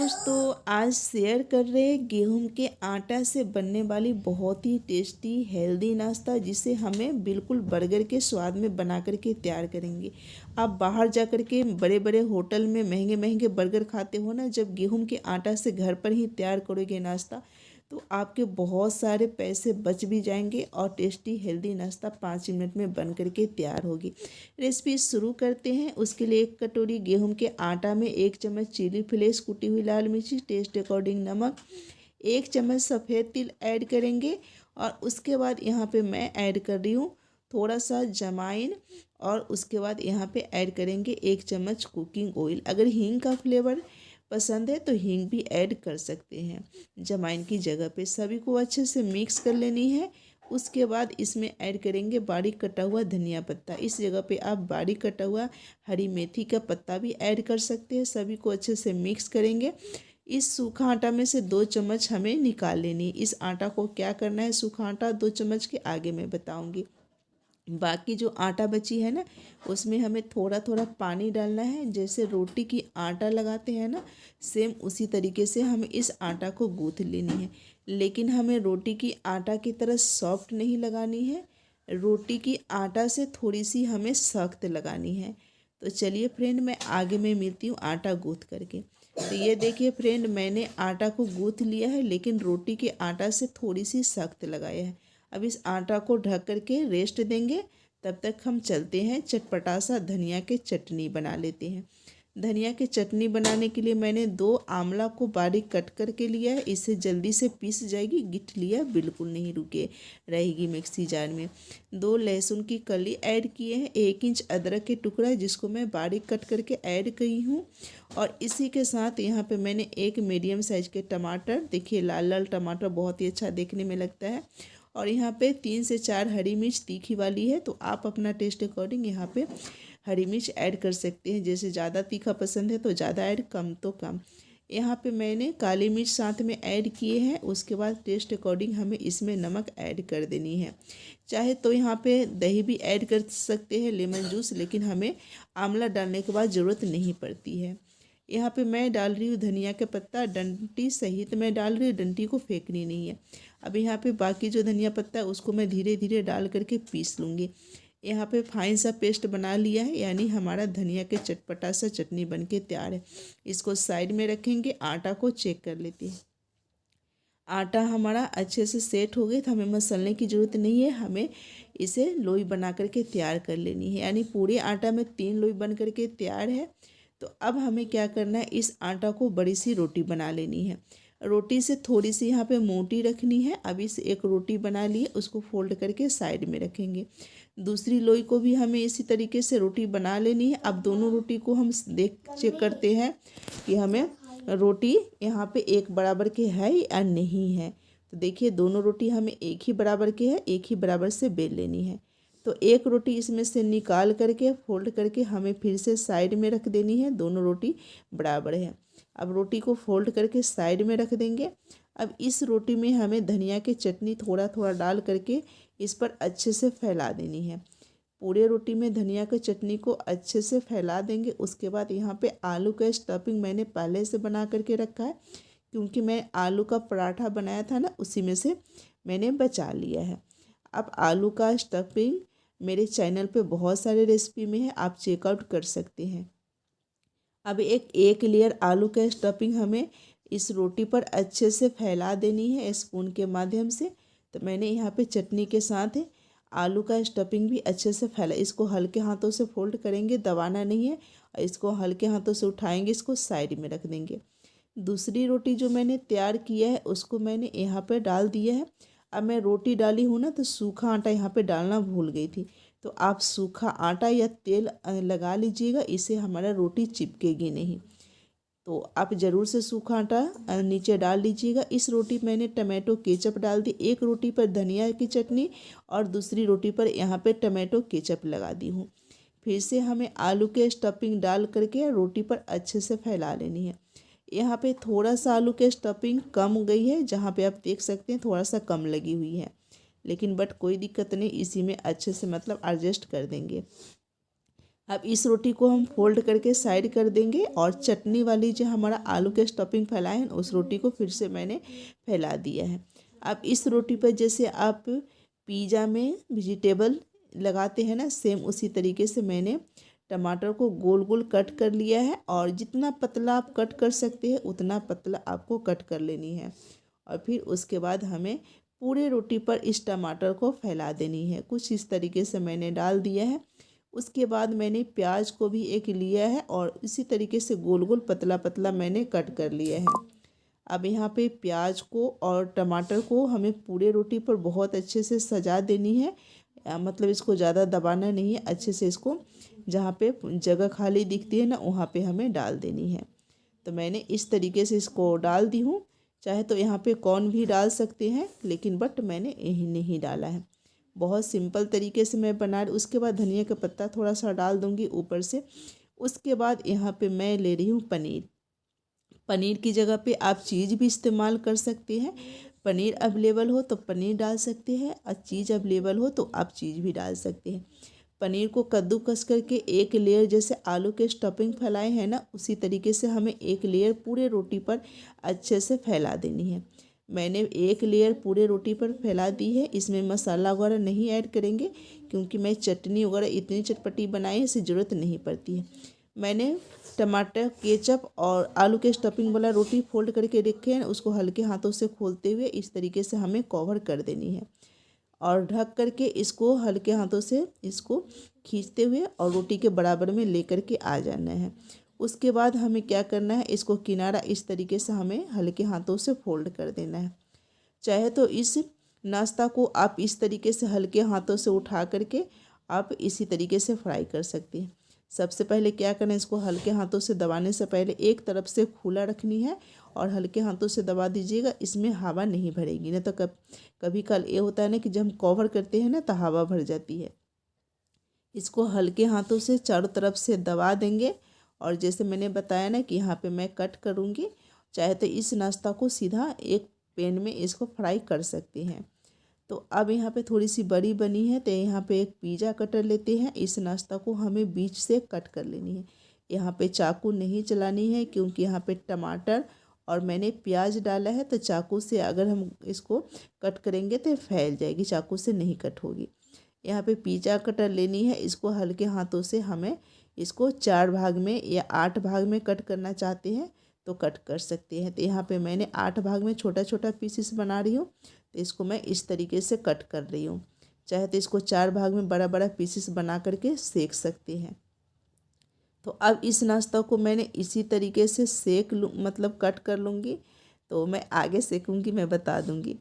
दोस्तों, आज शेयर कर रहे हैं गेहूं के आटा से बनने वाली बहुत ही टेस्टी हेल्दी नाश्ता, जिसे हमें बिल्कुल बर्गर के स्वाद में बना करके तैयार करेंगे। आप बाहर जा कर के बड़े बड़े होटल में महंगे महंगे बर्गर खाते हो ना, जब गेहूं के आटा से घर पर ही तैयार करोगे नाश्ता, तो आपके बहुत सारे पैसे बच भी जाएंगे और टेस्टी हेल्दी नाश्ता 5 मिनट में बन करके तैयार होगी। रेसिपी शुरू करते हैं। उसके लिए 1 कटोरी गेहूं के आटा में 1 चम्मच चिली फ्लेक्स, कुटी हुई लाल मिर्ची, टेस्ट अकॉर्डिंग नमक, 1 चम्मच सफ़ेद तिल ऐड करेंगे। और उसके बाद यहाँ पे मैं ऐड कर रही हूँ थोड़ा सा जमाइन, और उसके बाद यहाँ पे ऐड करेंगे 1 चम्मच कुकिंग ऑयल। अगर हींग का फ्लेवर पसंद है तो हींग भी ऐड कर सकते हैं जमाइन की जगह पे। सभी को अच्छे से मिक्स कर लेनी है। उसके बाद इसमें ऐड करेंगे बारीक कटा हुआ धनिया पत्ता। इस जगह पे आप बारीक कटा हुआ हरी मेथी का पत्ता भी ऐड कर सकते हैं। सभी को अच्छे से मिक्स करेंगे। इस सूखा आटा में से 2 चम्मच हमें निकाल लेनी। इस आटा को क्या करना है, सूखा आटा 2 चम्मच के आगे मैं बताऊंगी। बाकी जो आटा बची है ना, उसमें हमें थोड़ा थोड़ा पानी डालना है। जैसे रोटी की आटा लगाते हैं ना, सेम उसी तरीके से हमें इस आटा को गूँथ लेनी है। लेकिन हमें रोटी की आटा की तरह सॉफ्ट नहीं लगानी है, रोटी की आटा से थोड़ी सी हमें सख्त लगानी है। तो चलिए फ्रेंड, मैं आगे में मिलती हूँ आटा गूँथ करके। तो ये देखिए फ्रेंड, मैंने आटा को गूँथ लिया है, लेकिन रोटी के आटा से थोड़ी सी सख्त लगाया है। अब इस आटा को ढक करके रेस्ट देंगे। तब तक हम चलते हैं चटपटा सा धनिया के चटनी बना लेते हैं। धनिया की चटनी बनाने के लिए मैंने 2 आंवला को बारीक कट करके लिया है। इससे जल्दी से पीस जाएगी, गिट लिया बिल्कुल नहीं रुके रहेगी मिक्सी जार में। 2 लहसुन की कली ऐड किए हैं। 1 इंच अदरक के टुकड़ा जिसको मैं बारीक कट करके ऐड की हूँ। और इसी के साथ यहाँ पे मैंने 1 मीडियम साइज के टमाटर, देखिए लाल लाल टमाटर बहुत ही अच्छा देखने में लगता है। और यहाँ पे 3 से 4 हरी मिर्च तीखी वाली है, तो आप अपना टेस्ट अकॉर्डिंग यहाँ पे हरी मिर्च ऐड कर सकते हैं। जैसे ज़्यादा तीखा पसंद है तो ज़्यादा ऐड, कम तो कम। यहाँ पे मैंने काली मिर्च साथ में ऐड किए हैं। उसके बाद टेस्ट अकॉर्डिंग हमें इसमें नमक ऐड कर देनी है। चाहे तो यहाँ पे दही भी ऐड कर सकते हैं, लेमन जूस, लेकिन हमें आंवला डालने के बाद ज़रूरत नहीं पड़ती है। यहाँ पे मैं डाल रही हूँ धनिया का पत्ता, डंटी सहित मैं डाल रही हूँ, डंटी को फेंकनी नहीं है। अब यहाँ पे बाकी जो धनिया पत्ता है उसको मैं धीरे धीरे डाल करके पीस लूँगी। यहाँ पे फाइन सा पेस्ट बना लिया है, यानी हमारा धनिया के चटपटा सा चटनी बन के तैयार है। इसको साइड में रखेंगे। आटा को चेक कर लेते हैं। आटा हमारा अच्छे से सेट हो गया, तो हमें मसलने की ज़रूरत नहीं है। हमें इसे लोई बना करके तैयार कर लेनी है, यानी पूरे आटा में 3 लोई बन करके तैयार है। तो अब हमें क्या करना है, इस आटा को बड़ी सी रोटी बना लेनी है। रोटी से थोड़ी सी यहाँ पे मोटी रखनी है। अब इस एक रोटी बना लिए, उसको फोल्ड करके साइड में रखेंगे। दूसरी लोई को भी हमें इसी तरीके से रोटी बना लेनी है। अब दोनों रोटी को हम चेक करते हैं कि हमें रोटी यहाँ पे एक बराबर के है या नहीं है। तो देखिए दोनों रोटी हमें एक ही बराबर के है, एक ही बराबर से बेल लेनी है। तो एक रोटी इसमें से निकाल करके फोल्ड करके हमें फिर से साइड में रख देनी है। दोनों रोटी बराबर है। अब रोटी को फोल्ड करके साइड में रख देंगे। अब इस रोटी में हमें धनिया की चटनी थोड़ा थोड़ा डाल करके इस पर अच्छे से फैला देनी है। पूरे रोटी में धनिया की चटनी को अच्छे से फैला देंगे। उसके बाद यहाँ पे आलू का स्टफिंग मैंने पहले से बना करके रखा है, क्योंकि मैं आलू का पराठा बनाया था ना, उसी में से मैंने बचा लिया है। अब आलू का स्टफिंग मेरे चैनल पे बहुत सारे रेसिपी में है, आप चेकआउट कर सकते हैं। अब एक लेयर आलू का स्टफिंग हमें इस रोटी पर अच्छे से फैला देनी है स्पून के माध्यम से। तो मैंने यहाँ पे चटनी के साथ आलू का स्टफिंग भी अच्छे से फैला। इसको हल्के हाथों से फोल्ड करेंगे, दबाना नहीं है, और इसको हल्के हाथों से उठाएंगे, इसको साइड में रख देंगे। दूसरी रोटी जो मैंने तैयार किया है उसको मैंने यहाँ पर डाल दिया है। अब मैं रोटी डाली हूँ ना, तो सूखा आटा यहाँ पे डालना भूल गई थी। तो आप सूखा आटा या तेल लगा लीजिएगा, इससे हमारा रोटी चिपकेगी नहीं। तो आप ज़रूर से सूखा आटा नीचे डाल लीजिएगा। इस रोटी मैंने टमाटो केचप डाल दी। एक रोटी पर धनिया की चटनी और दूसरी रोटी पर यहाँ पे टमाटो केचप लगा दी हूँ। फिर से हमें आलू के स्टफिंग डाल करके रोटी पर अच्छे से फैला लेनी है। यहाँ पे थोड़ा सा आलू के स्टफिंग कम गई है, जहाँ पे आप देख सकते हैं थोड़ा सा कम लगी हुई है, लेकिन बट कोई दिक्कत नहीं, इसी में अच्छे से मतलब एडजस्ट कर देंगे। अब इस रोटी को हम फोल्ड करके साइड कर देंगे और चटनी वाली जो हमारा आलू के स्टफिंग फैलाए हैं उस रोटी को फिर से मैंने फैला दिया है। अब इस रोटी पर जैसे आप पिज़्ज़ा में वेजिटेबल लगाते हैं ना, सेम उसी तरीके से मैंने टमाटर को गोल गोल कट कर लिया है और जितना पतला आप कट कर सकते हैं उतना पतला आपको कट कर लेनी है। और फिर उसके बाद हमें पूरे रोटी पर इस टमाटर को फैला देनी है। कुछ इस तरीके से मैंने डाल दिया है। उसके बाद मैंने प्याज को भी एक लिया है और इसी तरीके से गोल गोल पतला पतला मैंने कट कर लिया है। अब यहाँ पे प्याज को और टमाटर को हमें पूरे रोटी पर बहुत अच्छे से सजा देनी है। मतलब इसको ज़्यादा दबाना नहीं है, अच्छे से इसको जहाँ पे जगह खाली दिखती है ना वहाँ पे हमें डाल देनी है। तो मैंने इस तरीके से इसको डाल दी हूँ। चाहे तो यहाँ पे कॉर्न भी डाल सकते हैं, लेकिन बट मैंने यही नहीं डाला है। बहुत सिंपल तरीके से मैं बना रही। उसके बाद धनिया का पत्ता थोड़ा सा डाल दूँगी ऊपर से। उसके बाद यहाँ पे मैं ले रही हूँ पनीर। पनीर की जगह पे आप चीज़ भी इस्तेमाल कर सकते हैं। पनीर अवेलेबल हो तो पनीर डाल सकते हैं और चीज़ अवेलेबल हो तो आप चीज़ भी डाल सकते हैं। पनीर को कद्दूकस करके एक लेयर जैसे आलू के स्टफिंग फैलाए हैं ना, उसी तरीके से हमें एक लेयर पूरे रोटी पर अच्छे से फैला देनी है। मैंने एक लेयर पूरे रोटी पर फैला दी है। इसमें मसाला वगैरह नहीं ऐड करेंगे क्योंकि मैं चटनी वगैरह इतनी चटपटी बनाई है, इससे ज़रूरत नहीं पड़ती है। मैंने टमाटर केचप और आलू के स्टफिंग वाला रोटी फोल्ड करके रखे हैं, उसको हल्के हाथों से खोलते हुए इस तरीके से हमें कवर कर देनी है और ढक करके इसको हल्के हाथों से इसको खींचते हुए और रोटी के बराबर में लेकर के आ जाना है। उसके बाद हमें क्या करना है, इसको किनारा इस तरीके से हमें हल्के हाथों से फोल्ड कर देना है। चाहे तो इस नाश्ता को आप इस तरीके से हल्के हाथों से उठा करके आप इसी तरीके से फ्राई कर सकते हैं। सबसे पहले क्या करना है, इसको हल्के हाथों से दबाने से पहले एक तरफ से खुला रखनी है और हल्के हाथों से दबा दीजिएगा। इसमें हवा नहीं भरेगी, नहीं तो कभी कल ये होता है ना कि जब हम कवर करते हैं ना तो हवा भर जाती है। इसको हल्के हाथों से चारों तरफ से दबा देंगे और जैसे मैंने बताया ना कि यहाँ पे मैं कट करूँगी। चाहे तो इस नाश्ता को सीधा एक पैन में इसको फ्राई कर सकते हैं। तो अब यहाँ पे थोड़ी सी बड़ी बनी है तो यहाँ पे एक पिज़्ज़ा कटर लेते हैं। इस नाश्ता को हमें बीच से कट कर लेनी है। यहाँ पे चाकू नहीं चलानी है क्योंकि यहाँ पे टमाटर और मैंने प्याज डाला है, तो चाकू से अगर हम इसको कट करेंगे तो फैल जाएगी, चाकू से नहीं कट होगी। यहाँ पे पिज़्ज़ा कटर लेनी है। इसको हल्के हाथों से हमें इसको 4 भाग में या 8 भाग में कट करना चाहते हैं तो कट कर सकते हैं। तो यहाँ पे मैंने 8 भाग में छोटा छोटा पीसेस बना रही हूँ, तो इसको मैं इस तरीके से कट कर रही हूँ। चाहे तो इसको 4 भाग में बड़ा बड़ा पीसेस बना करके सेक सकते हैं। तो अब इस नाश्ता को मैंने इसी तरीके से सेक लूँ, मतलब कट कर लूँगी। तो मैं आगे सेकूँगी, मैं बता दूँगी।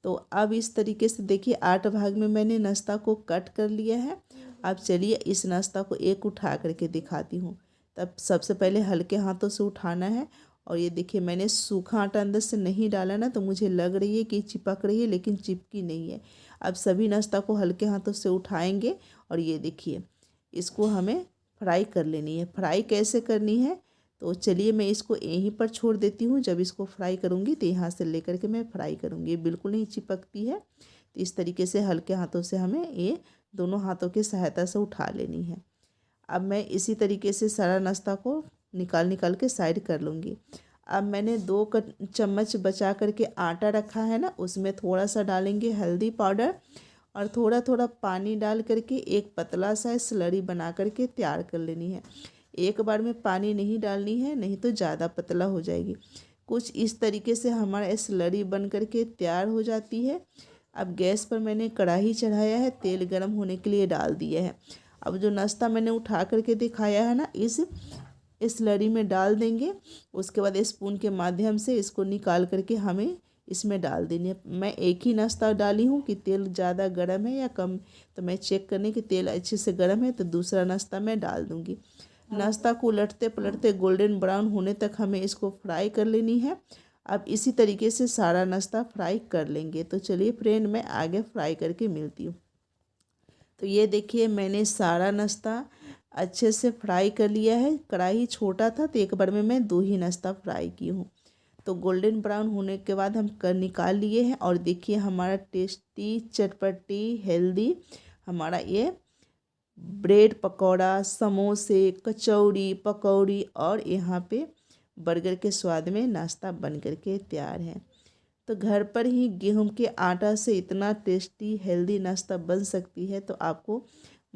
तो अब इस तरीके से देखिए 8 भाग में मैंने नाश्ता को कट कर लिया है। अब चलिए इस नाश्ता को एक उठा करके दिखाती हूँ। तब सबसे पहले हल्के हाथों से उठाना है और ये देखिए मैंने सूखा आटा अंदर से नहीं डाला ना, तो मुझे लग रही है कि चिपक रही है, लेकिन चिपकी नहीं है। अब सभी नाश्ता को हल्के हाथों से उठाएंगे और ये देखिए इसको हमें फ्राई कर लेनी है। फ्राई कैसे करनी है तो चलिए मैं इसको यहीं पर छोड़ देती हूँ। जब इसको फ्राई करूँगी तो यहाँ से लेकर के मैं फ्राई करूँगी, बिल्कुल नहीं चिपकती है। तो इस तरीके से हल्के हाथों से हमें ये दोनों हाथों की सहायता से उठा लेनी है। अब मैं इसी तरीके से सारा नाश्ता को निकाल के साइड कर लूँगी। अब मैंने 2 चम्मच बचा करके आटा रखा है ना, उसमें थोड़ा सा डालेंगे हल्दी पाउडर और थोड़ा थोड़ा पानी डाल करके एक पतला सा स्लरी बना करके तैयार कर लेनी है। एक बार में पानी नहीं डालनी है, नहीं तो ज़्यादा पतला हो जाएगी। कुछ इस तरीके से हमारा स्लरी बन करके तैयार हो जाती है। अब गैस पर मैंने कढ़ाई चढ़ाया है, तेल गर्म होने के लिए डाल दिया है। अब जो नाश्ता मैंने उठा करके दिखाया है ना, इस स्लरी में डाल देंगे। उसके बाद स्पून के माध्यम से इसको निकाल करके हमें इसमें डाल देनी है। मैं एक ही नाश्ता डाली हूँ कि तेल ज़्यादा गर्म है या कम, तो मैं चेक करने कि तेल अच्छे से गर्म है तो दूसरा नाश्ता मैं डाल दूँगी। नाश्ता को उलटते पलटते गोल्डन ब्राउन होने तक हमें इसको फ्राई कर लेनी है। अब इसी तरीके से सारा नाश्ता फ्राई कर लेंगे। तो चलिए फ्रेंड, मैं आगे फ्राई करके मिलती हूँ। तो ये देखिए मैंने सारा नाश्ता अच्छे से फ्राई कर लिया है। कढ़ाई छोटा था तो एक बार में मैं 2 ही नाश्ता फ्राई की हूँ। तो गोल्डन ब्राउन होने के बाद हम निकाल लिए हैं और देखिए हमारा टेस्टी चटपटी हेल्दी हमारा ये ब्रेड पकौड़ा, समोसे, कचौड़ी, पकौड़ी और यहाँ पे बर्गर के स्वाद में नाश्ता बन करके तैयार है। तो घर पर ही गेहूं के आटा से इतना टेस्टी हेल्दी नाश्ता बन सकती है, तो आपको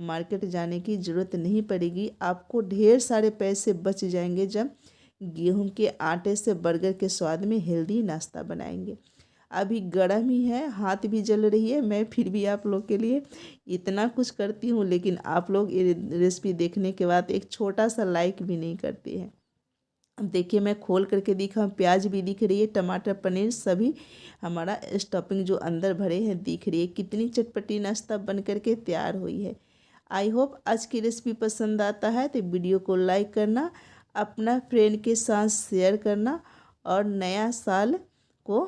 मार्केट जाने की ज़रूरत नहीं पड़ेगी। आपको ढेर सारे पैसे बच जाएंगे जब गेहूं के आटे से बर्गर के स्वाद में हेल्दी नाश्ता बनाएंगे। अभी गर्म ही है, हाथ भी जल रही है, मैं फिर भी आप लोग के लिए इतना कुछ करती हूँ, लेकिन आप लोग ये रेसिपी देखने के बाद एक छोटा सा लाइक भी नहीं करते हैं। अब देखिए मैं खोल करके दिखा, प्याज भी दिख रही है, टमाटर पनीर सभी हमारा स्टफिंग जो अंदर भरे हैं दिख रही है। कितनी चटपटी नाश्ता बन करके तैयार हुई है। आई होप आज की रेसिपी पसंद आता है तो वीडियो को लाइक करना, अपना फ्रेंड के साथ शेयर करना और नया साल को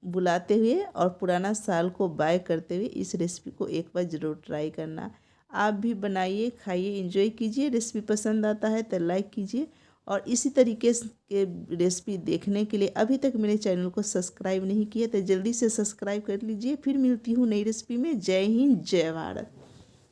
बुलाते हुए और पुराना साल को बाय करते हुए इस रेसिपी को एक बार ज़रूर ट्राई करना। आप भी बनाइए, खाइए, एंजॉय कीजिए। रेसिपी पसंद आता है तो लाइक कीजिए और इसी तरीके के रेसिपी देखने के लिए अभी तक मेरे चैनल को सब्सक्राइब नहीं किया तो जल्दी से सब्सक्राइब कर लीजिए। फिर मिलती हूँ नई रेसिपी में। जय हिंद, जय भारत।